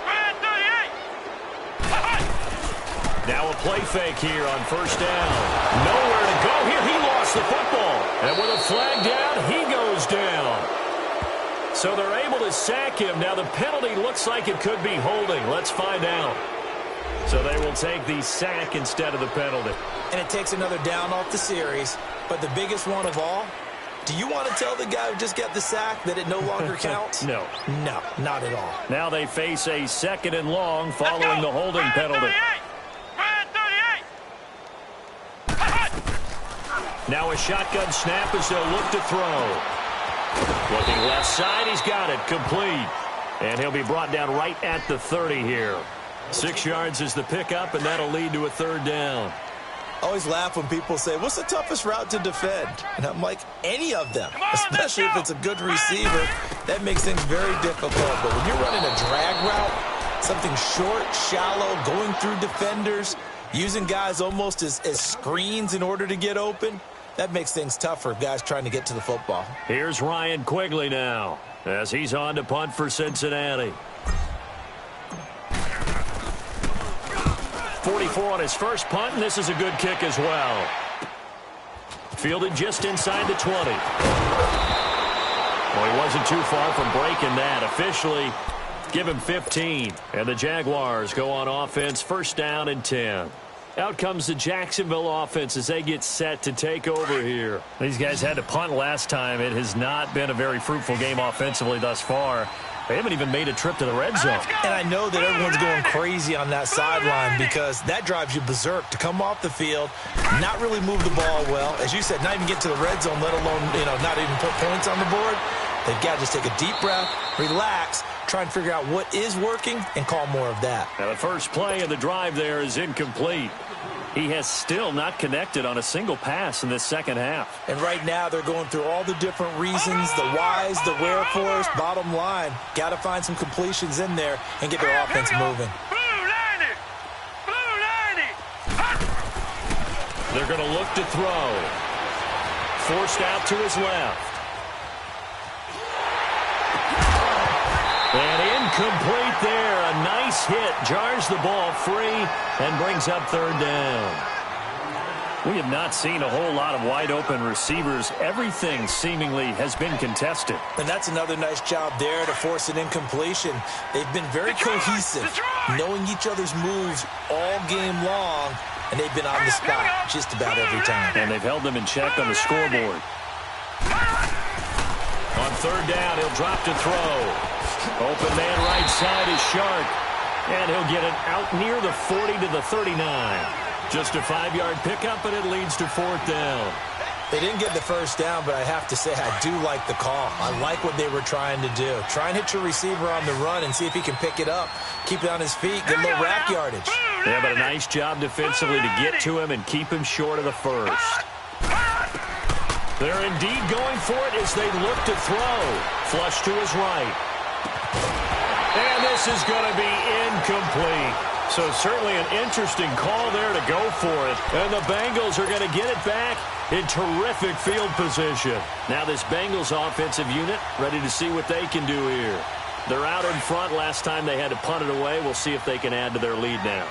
Red 38! Now a play fake here on 1st down. Nowhere to go here. He lost the football. And with a flag down, he goes down. So they're able to sack him. Now the penalty looks like it could be holding. Let's find out. So they will take the sack instead of the penalty. And it takes another down off the series. But the biggest one of all, do you want to tell the guy who just got the sack that it no longer counts? No. No, not at all. Now they face a 2nd and long following the holding penalty. Now a shotgun snap as they'll look to throw. Looking left side, he's got it, complete. And he'll be brought down right at the 30 here. 6 yards is the pickup, and that'll lead to a 3rd down. I always laugh when people say, what's the toughest route to defend? And I'm like, any of them, especially if it's a good receiver. That makes things very difficult. But when you're running a drag route, something short, shallow, going through defenders, using guys almost as screens in order to get open, that makes things tough for guys trying to get to the football. Here's Ryan Quigley now as he's on to punt for Cincinnati. 44 on his first punt, and this is a good kick as well. Fielded just inside the 20. Well, he wasn't too far from breaking that. Officially, give him 15. And the Jaguars go on offense, 1st down and 10. Out comes the Jacksonville offense as they get set to take over here. These guys had to punt last time. It has not been a very fruitful game offensively thus far. They haven't even made a trip to the red zone. And I know that everyone's going crazy on that sideline because that drives you berserk to come off the field, not really move the ball well. As you said, not even get to the red zone, let alone, not even put points on the board. They've got to just take a deep breath, relax, try and figure out what is working, and call more of that. Now the first play of the drive there is incomplete. He has still not connected on a single pass in this second half. And right now they're going through all the different reasons, the whys, the wherefores. Bottom line, got to find some completions in there and get their offense moving. They're going to look to throw. Forced out to his left. And incomplete there. A nice hit. Jars the ball free and brings up 3rd down. We have not seen a whole lot of wide-open receivers. Everything seemingly has been contested. And that's another nice job there to force an incompletion. They've been very cohesive, knowing each other's moves all game long, and they've been on the spot just about every time. And they've held them in check on the scoreboard. On 3rd down, he'll drop to throw. Open man right side is Shark. And he'll get it out near the 40 to the 39. Just a 5-yard pickup, and it leads to 4th down. They didn't get the first down, but I have to say I do like the call. I like what they were trying to do. Try and hit your receiver on the run and see if he can pick it up. Keep it on his feet, get a little rack yardage. Yeah, but a nice job defensively to get to him and keep him short of the first. They're indeed going for it as they look to throw. Flush to his right. this is going to be incomplete. So certainly an interesting call there to go for it. And the Bengals are going to get it back in terrific field position. Now this Bengals offensive unit ready to see what they can do here. They're out in front. Last time they had to punt it away. We'll see if they can add to their lead now.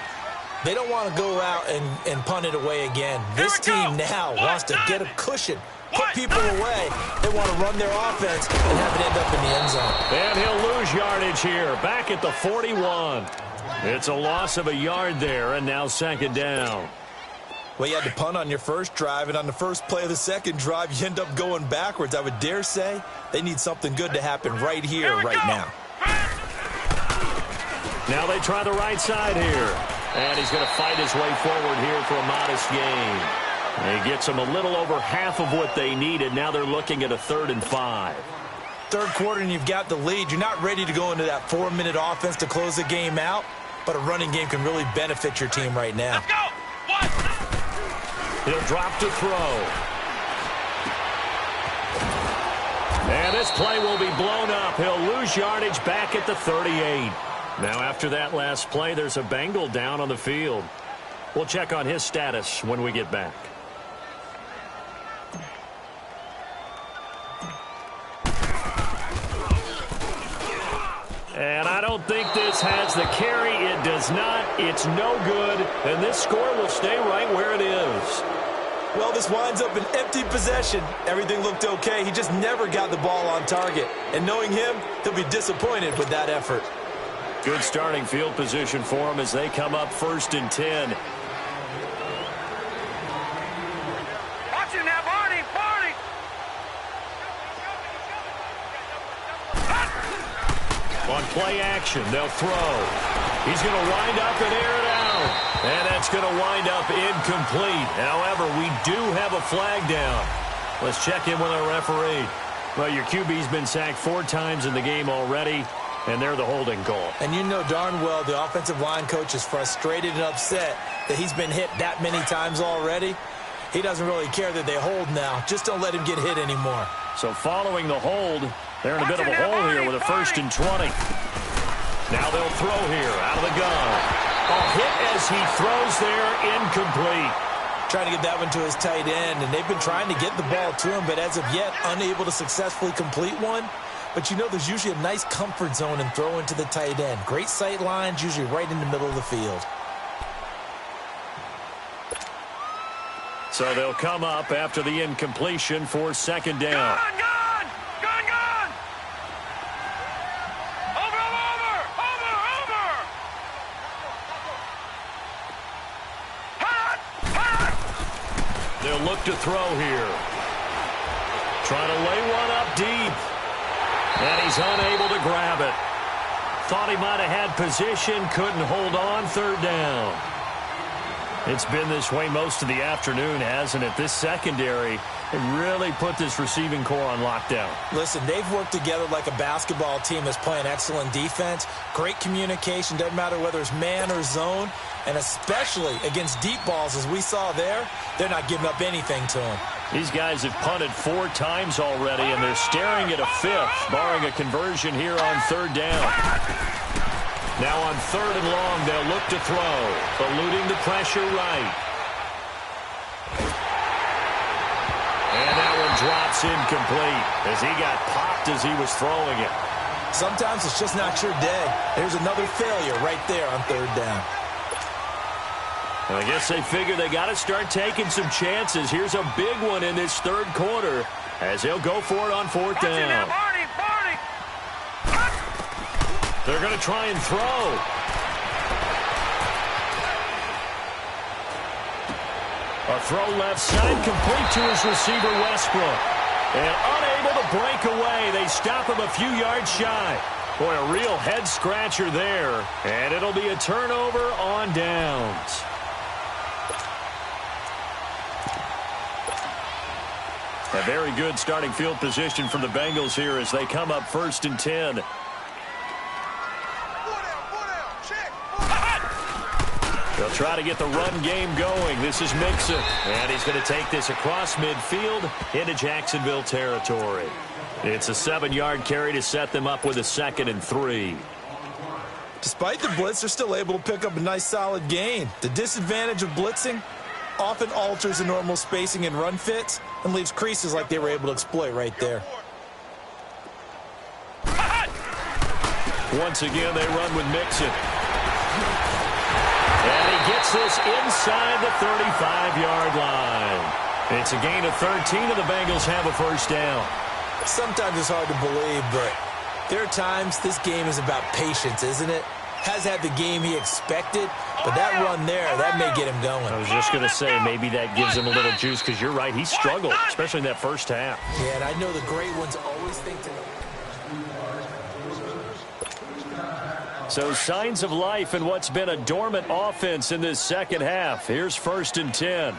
They don't want to go out and punt it away again. This team now wants to get a cushion, put people away. They want to run their offense and have it end up in the end zone. And he'll lose yardage here, back at the 41. It's a loss of a yard there, and now second down. Well, you had to punt on your first drive, and on the first play of the second drive, you end up going backwards. I would dare say they need something good to happen right here, right now. Now they try the right side here. And he's going to fight his way forward here for a modest gain. He gets them a little over half of what they needed. Now they're looking at a 3rd and 5. Third quarter and you've got the lead. You're not ready to go into that 4-minute offense to close the game out, but a running game can really benefit your team right now. Let's go! What? He'll drop to throw. And this play will be blown up. He'll lose yardage back at the 38. Now after that last play, there's a Bengal down on the field. We'll check on his status when we get back. And I don't think this has the carry. It does not. It's no good. And this score will stay right where it is. Well, this winds up an empty possession. Everything looked okay. He just never got the ball on target. And knowing him, he'll be disappointed with that effort. Good starting field position for them as they come up 1st and 10. Watch him now, Barney! Barney! On play action, they'll throw. He's going to wind up and air it out. And that's going to wind up incomplete. However, we do have a flag down. Let's check in with our referee. Well, your QB's been sacked 4 times in the game already. And they're the holding call. And you know darn well the offensive line coach is frustrated and upset that he's been hit that many times already. He doesn't really care that they hold now. Just don't let him get hit anymore. So following the hold, they're in a bit of a hole here with a 1st and 20. Now they'll throw here out of the gun. A hit as he throws there, incomplete. Trying to get that one to his tight end, and they've been trying to get the ball to him, but as of yet, unable to successfully complete one. But you know there's usually a nice comfort zone and throw into the tight end. Great sight lines, usually right in the middle of the field. So they'll come up after the incompletion for 2nd down. Gone! Gone! Gone! Gone! Over! Over! Over! Over! Hot! Hot! They'll look to throw here. Trying to lay one up deep. And he's unable to grab it. Thought he might have had position, couldn't hold on, 3rd down. It's been this way most of the afternoon, hasn't it? This secondary really put this receiving core on lockdown. Listen, they've worked together like a basketball team that's playing excellent defense. Great communication, doesn't matter whether it's man or zone. And especially against deep balls, as we saw there, they're not giving up anything to them. These guys have punted 4 times already, and they're staring at a 5th, barring a conversion here on 3rd down. Now on 3rd and long, they'll look to throw, eluding the pressure right. And that one drops incomplete as he got popped as he was throwing it. Sometimes it's just not your day. There's another failure right there on 3rd down. I guess they figure they got to start taking some chances. Here's a big one in this 3rd quarter as they'll go for it on 4th down. Now, Barney! Barney! They're going to try and throw. A throw left side, complete to his receiver, Westbrook. And unable to break away. They stop him a few yards shy. Boy, a real head-scratcher there. And it'll be a turnover on downs. A very good starting field position from the Bengals here as they come up 1st and 10. They'll try to get the run game going. This is Mixon. And he's going to take this across midfield into Jacksonville territory. It's a 7-yard carry to set them up with a 2nd and 3. Despite the blitz, they're still able to pick up a nice, solid gain. The disadvantage of blitzing often alters the normal spacing and run fits and leaves creases like they were able to exploit right there. Once again, they run with Mixon. And he gets this inside the 35-yard line. It's a gain of 13, and the Bengals have a first down. Sometimes it's hard to believe, but there are times this game is about patience, isn't it? Has had the game he expected, but that run there, that may get him going. I was just going to say, maybe that gives him a little juice, because you're right, he struggled, especially in that first half. Yeah, and I know the great ones always think to... So signs of life in what's been a dormant offense in this second half. Here's 1st and 10.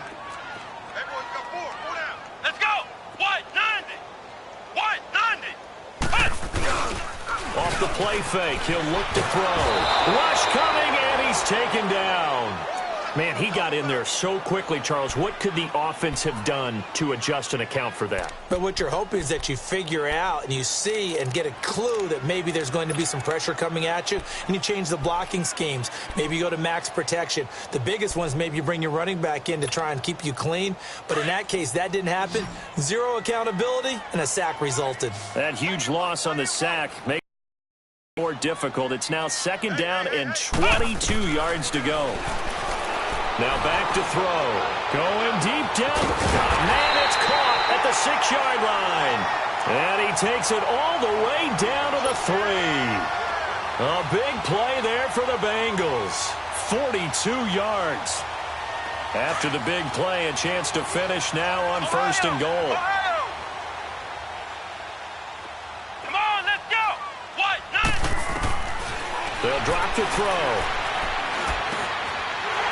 Off the play fake, he'll look to throw. Rush coming, and he's taken down. Man, he got in there so quickly, Charles. What could the offense have done to adjust and account for that? But what you're hoping is that you figure out and you see and get a clue that maybe there's going to be some pressure coming at you, and you change the blocking schemes. Maybe you go to max protection. The biggest ones, maybe you bring your running back in to try and keep you clean. But in that case, that didn't happen. Zero accountability, and a sack resulted. That huge loss on the sack makes it more difficult. It's now 2nd down and 22 yards to go. Now back to throw. Going deep down. Man, it's caught at the 6-yard line. And he takes it all the way down to the 3. A big play there for the Bengals. 42 yards. After the big play, a chance to finish now on 1st and goal. Come on, let's go. What? They'll drop the throw.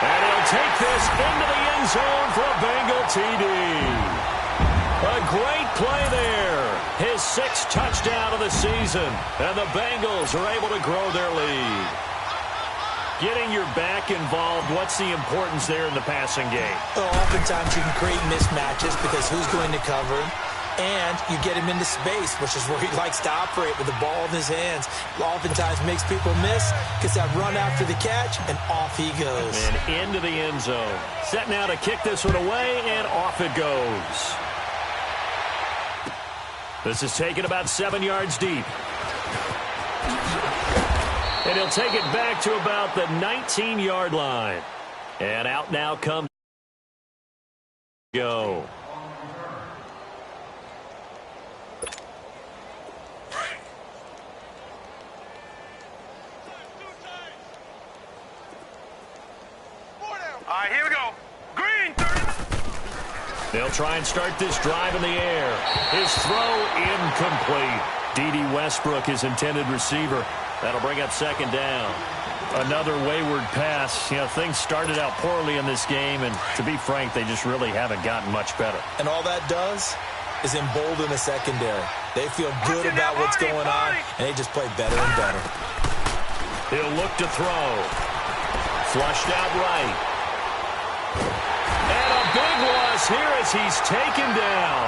And he'll take this into the end zone for a Bengal TD. A great play there. His 6th touchdown of the season. And the Bengals are able to grow their lead. Getting your back involved, what's the importance there in the passing game? Well, oftentimes you can create mismatches because who's going to cover him? And you get him into space, which is where he likes to operate with the ball in his hands. Oftentimes makes people miss, gets that run after the catch, and off he goes. And into the end zone. Set now to kick this one away, and off it goes. This is taken about 7 yards deep. And he'll take it back to about the 19-yard line. And out now comes go. All right, here we go. Green, 30. They'll try and start this drive in the air. His throw incomplete. D.D. Westbrook, his intended receiver. That'll bring up 2nd down. Another wayward pass. You know, things started out poorly in this game, and to be frank, they just really haven't gotten much better. And all that does is embolden the secondary. They feel good about what's going on, and they just play better and better. He'll look to throw. Flushed out right. And a big loss here as he's taken down.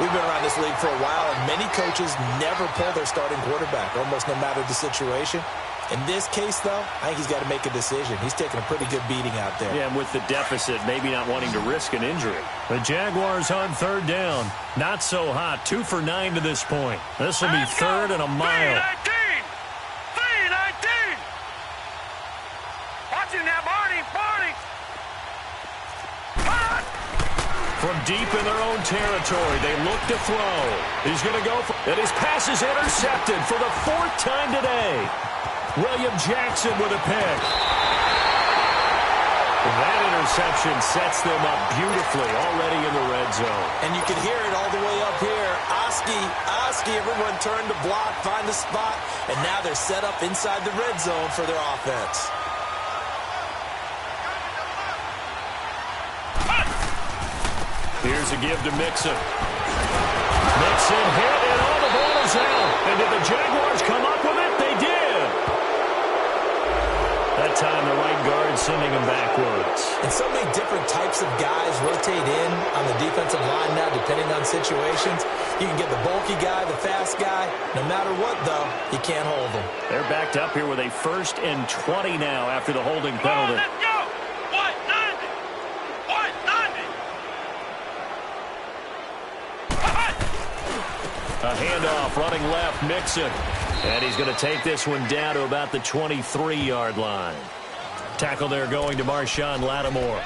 We've been around this league for a while, and many coaches never pull their starting quarterback, almost no matter the situation. In this case, though, I think he's got to make a decision. He's taking a pretty good beating out there. Yeah, and with the deficit, maybe not wanting to risk an injury. The Jaguars on 3rd down. Not so hot. 2 for 9 to this point. This will be 3rd and a mile. 3-19. Watching that, Barney. From deep in their own territory, they look to throw. He's going to go for it. His pass is intercepted for the 4th time today. William Jackson with a pick. And that interception sets them up beautifully already in the red zone. And you can hear it all the way up here. Oski, everyone turned to block, find the spot, and now they're set up inside the red zone for their offense. Here's a give to Mixon. Mixon hit, and all the ball is out. And did the Jaguars come up with it? They did. A that time, the right guard sending him backwards. And so many different types of guys rotate in on the defensive line now, depending on situations. You can get the bulky guy, the fast guy. No matter what, though, you can't hold them. They're backed up here with a 1st and 20 now after the holding penalty. Let's go! What? 90! What? 90! A handoff, running left, Mixon. And he's going to take this one down to about the 23-yard line. Tackle there going to Marshawn Lattimore.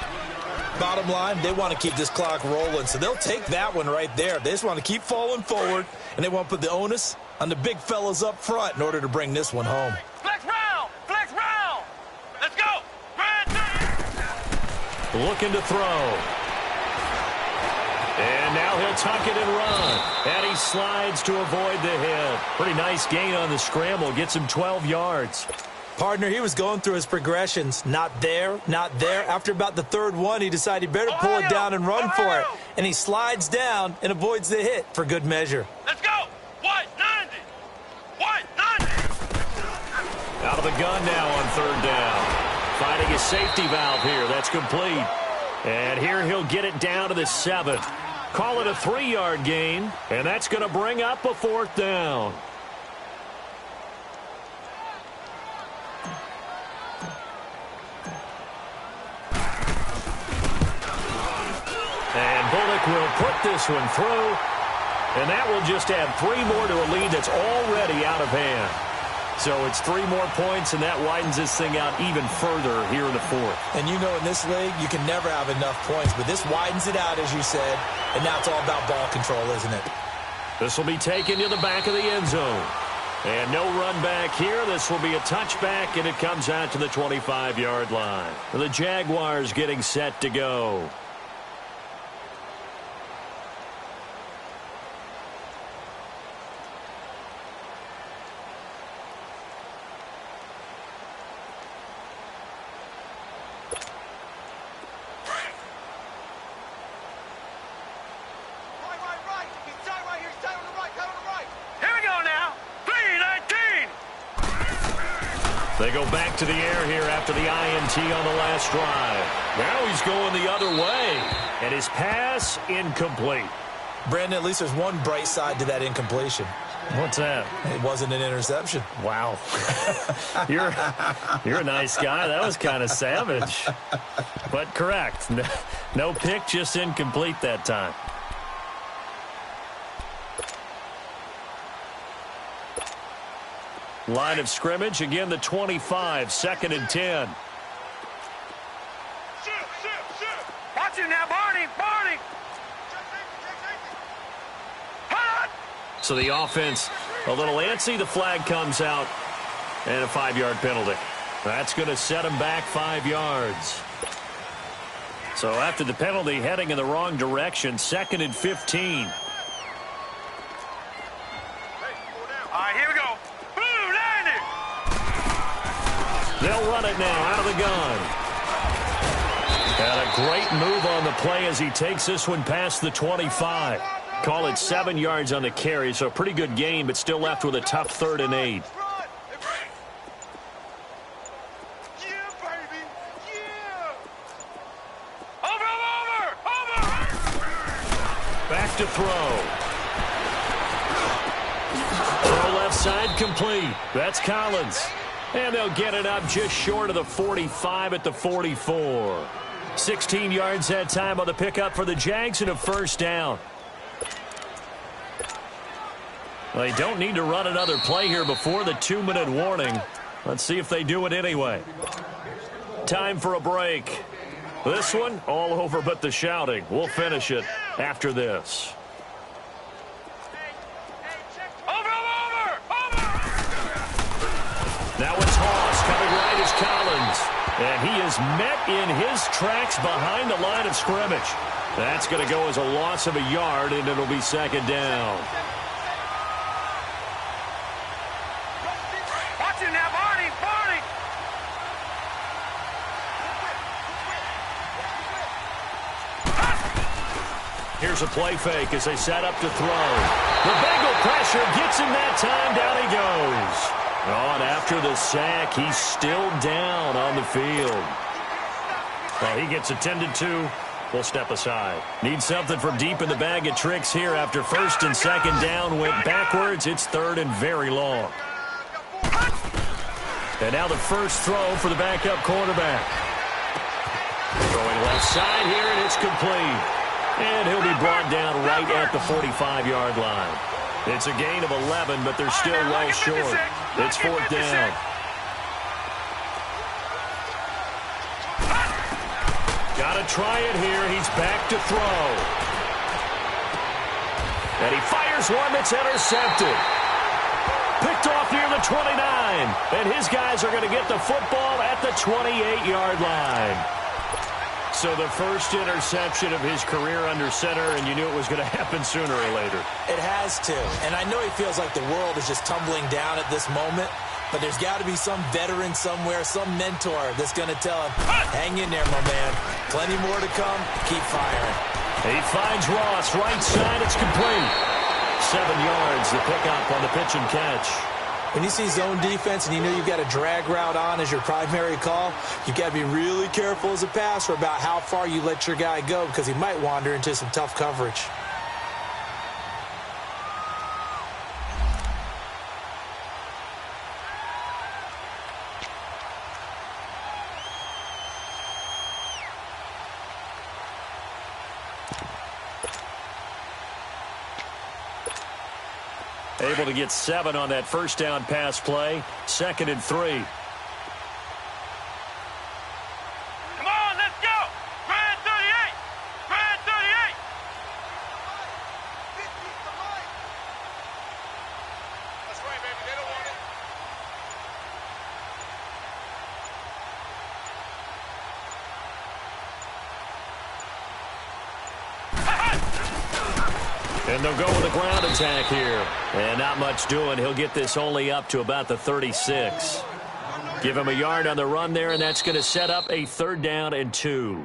Bottom line, they want to keep this clock rolling, so they'll take that one right there. They just want to keep falling forward, and they want to put the onus on the big fellas up front in order to bring this one home. Flex round! Flex round! Let's go! Looking to throw. And now he'll tuck it and run. And he slides to avoid the hit. Pretty nice gain on the scramble. Gets him 12 yards. Partner, he was going through his progressions. Not there, not there. After about the 3rd one, he decided he better pull it down and run for it. And he slides down and avoids the hit for good measure. Let's go! What? 90! What? 90! Out of the gun now on 3rd down. Finding a safety valve here. That's complete. And here he'll get it down to the 7. Call it a 3-yard gain, and that's going to bring up a 4th down. And Bullock will put this one through, and that will just add 3 more to a lead that's already out of hand. So it's 3 more points, and that widens this thing out even further here in the 4th. And you know in this league, you can never have enough points, but this widens it out, as you said, and now it's all about ball control, isn't it? This will be taken to the back of the end zone. And no run back here. This will be a touchback, and it comes out to the 25-yard line. The Jaguars getting set to go. They go back to the air here after the INT on the last drive. Now he's going the other way. And his pass incomplete. Brandon, at least there's one bright side to that incompletion. What's that? It wasn't an interception. Wow. You're a nice guy. That was kind of savage. But correct. No pick, just incomplete that time. Line of scrimmage, again the 25, 2nd and 10. Watch him now, Barney! Barney! So the offense a little antsy. The flag comes out, and a 5-yard penalty. That's going to set him back 5 yards. So after the penalty, heading in the wrong direction, 2nd and 15. All right, here we go. They'll run it now out of the gun. And a great move on the play as he takes this one past the 25. Call it 7 yards on the carry, so a pretty good gain, but still left with a tough 3rd and 8. Back to throw. Throw left side complete. That's Collins. And they'll get it up just short of the 45 at the 44. 16 yards that time on the pickup for the Jags and a 1st down. Well, they don't need to run another play here before the 2-minute warning. Let's see if they do it anyway. Time for a break. This one, all over but the shouting. We'll finish it after this. Now it's Hoss. Coming right is Collins. And he is met in his tracks behind the line of scrimmage. That's going to go as a loss of a yard, and it'll be 2nd down. Watch him now, Barney! Barney! Here's a play fake as they set up to throw. The Bengal pressure gets him that time. Down he goes. Oh, and after the sack, he's still down on the field. Well, he gets attended to. We'll step aside. Need something from deep in the bag of tricks here after first and second down went backwards. It's third and very long. And now the first throw for the backup quarterback. Throwing left side here, and it's complete. And he'll be brought down right at the 45-yard line. It's a gain of 11, but they're still well short. It's fourth down. Got to try it here. He's back to throw. And he fires one that's intercepted. Picked off near the 29. And his guys are going to get the football at the 28-yard line. So the first interception of his career under center, and you knew it was going to happen sooner or later. It has to. And I know he feels like the world is just tumbling down at this moment, but there's got to be some veteran somewhere, some mentor that's going to tell him, hang in there, my man. Plenty more to come. Keep firing. He finds Ross, right side. It's complete. 7 yards, the pickup on the pitch and catch. When you see zone defense and you know you've got a drag route on as your primary call, you've got to be really careful as a passer about how far you let your guy go because he might wander into some tough coverage. Able to get 7 on that first down pass play. 2nd and 3. Come on, let's go. Grand 38. Grand 38. That's right, baby. They don't want it. And they'll go with a ground attack here. And not much doing. He'll get this only up to about the 36. Give him a yard on the run there, and that's going to set up a 3rd down and 2.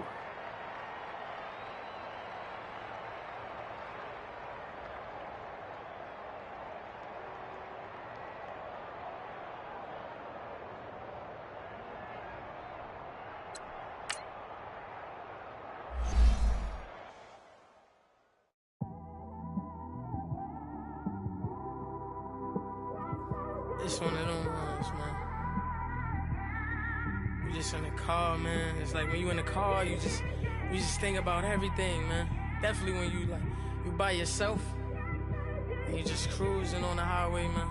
It's one of them ones, man. You just in the car, man. It's like when you in the car, you just think about everything, man. Definitely when you by yourself and you just cruising on the highway, man.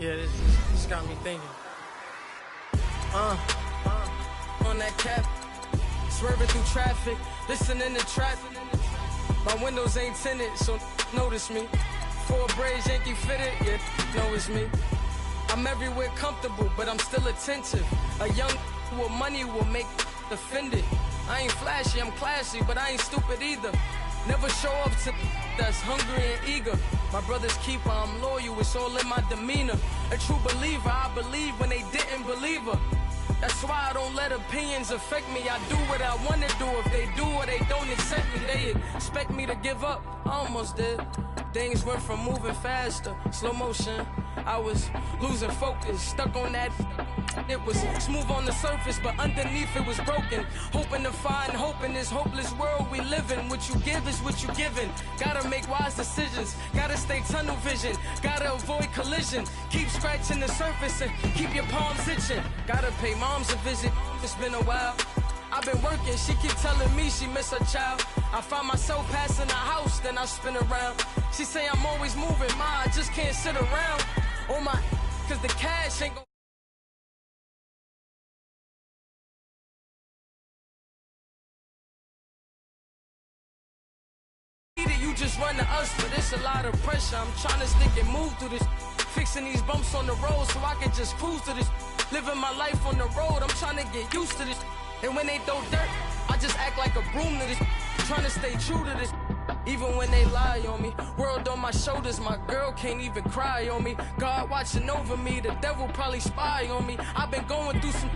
Yeah, this got me thinking. On that cap, swerving through traffic, listening to traffic. My windows ain't tinted, so notice me. 4 braids, Yankee fitted, yeah, know it's me. I'm everywhere comfortable, but I'm still attentive. A young with money will make offended. I ain't flashy, I'm classy, but I ain't stupid either. Never show up to that's hungry and eager. My brother's keeper, I'm loyal, it's all in my demeanor. A true believer, I believe when they didn't believe her. That's why I don't let opinions affect me. I do what I want to do. If they do or they don't accept me, they expect me to give up. I almost did. Things went from moving faster, slow motion. I was losing focus, stuck on that. It was smooth on the surface, but underneath it was broken. Hoping to find hope in this hopeless world we live in. What you give is what you given. Gotta make wise decisions. Gotta stay tunnel vision. Gotta avoid collision. Keep scratching the surface and keep your palms itching. Gotta pay moms a visit. It's been a while. I've been working, she keep telling me she miss her child. I find myself passing the house, then I spin around. She say I'm always moving, ma, I just can't sit around. Oh my, cause the cash ain't gon' you just run to us, but it's a lot of pressure. I'm trying to stick and move through this. Fixing these bumps on the road so I can just cruise to this. Living my life on the road, I'm trying to get used to this. And when they throw dirt, I just act like a broom to this. Trying to stay true to this. Even when they lie on me. World on my shoulders, my girl can't even cry on me. God watching over me, the devil probably spy on me. I've been going through some,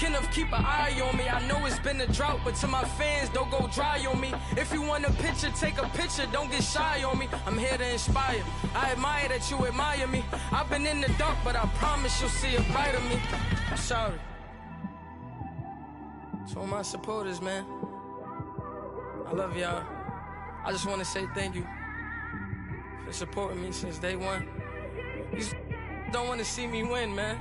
enough, keep an eye on me. I know it's been a drought, but to my fans, don't go dry on me. If you want a picture, take a picture, don't get shy on me. I'm here to inspire. I admire that you admire me. I've been in the dark, but I promise you'll see a brighter me. I'm sorry. To all my supporters, man. I love y'all. I just want to say thank you for supporting me since day one. These don't want to see me win, man.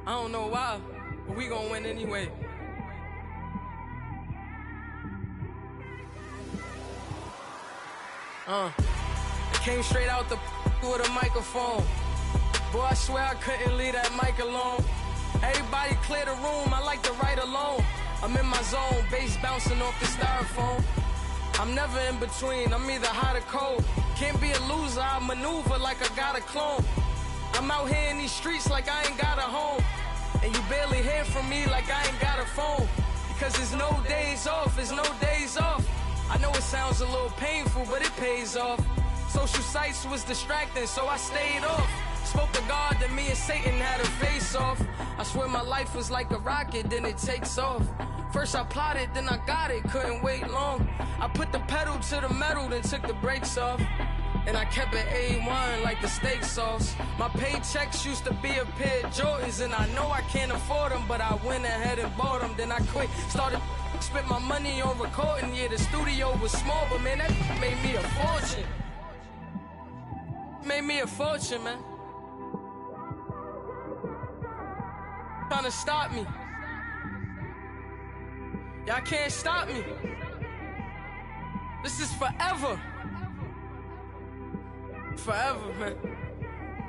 I don't know why, but we gonna win anyway. I came straight out the with a microphone. Boy, I swear I couldn't leave that mic alone. Everybody clear the room, I like to write alone. I'm in my zone, bass bouncing off the styrofoam. I'm never in between, I'm either hot or cold. Can't be a loser, I maneuver like I got a clone. I'm out here in these streets like I ain't got a home. And you barely hear from me like I ain't got a phone. Because there's no days off, there's no days off. I know it sounds a little painful, but it pays off. Social sites was distracting, so I stayed off. Spoke to God that me and Satan had a face off. I swear my life was like a rocket, then it takes off. First I plotted, then I got it, couldn't wait long. I put the pedal to the metal, then took the brakes off. And I kept it A1 like the steak sauce. My paychecks used to be a pair of Jordans, and I know I can't afford them, but I went ahead and bought them. Then I quit, started spent my money on recording. Yeah, the studio was small, but man, that made me a fortune. Made me a fortune, man. Trying to stop me. Y'all can't stop me. This is forever. Forever, man.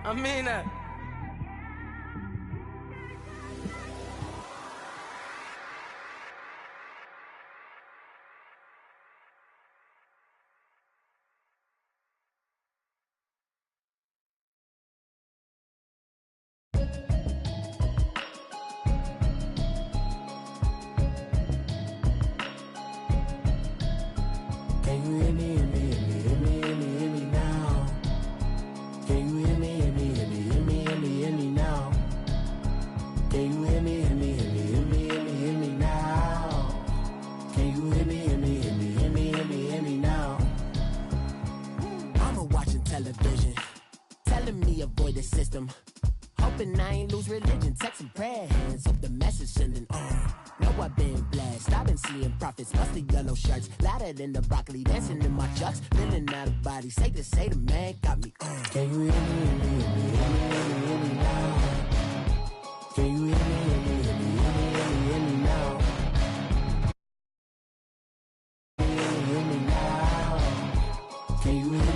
I mean that. Hoping I ain't lose religion, texting prayer hands, hope the message sending on. Know I've been blessed, I've been seeing prophets, mostly yellow shirts, louder than the broccoli, dancing in my chucks, feeling out of body, say the man got me on. Can you hear me, hear me, hear me, hear me now? Can you hear me, hear me, hear me, hear me now? Hear me now? Can you hear me?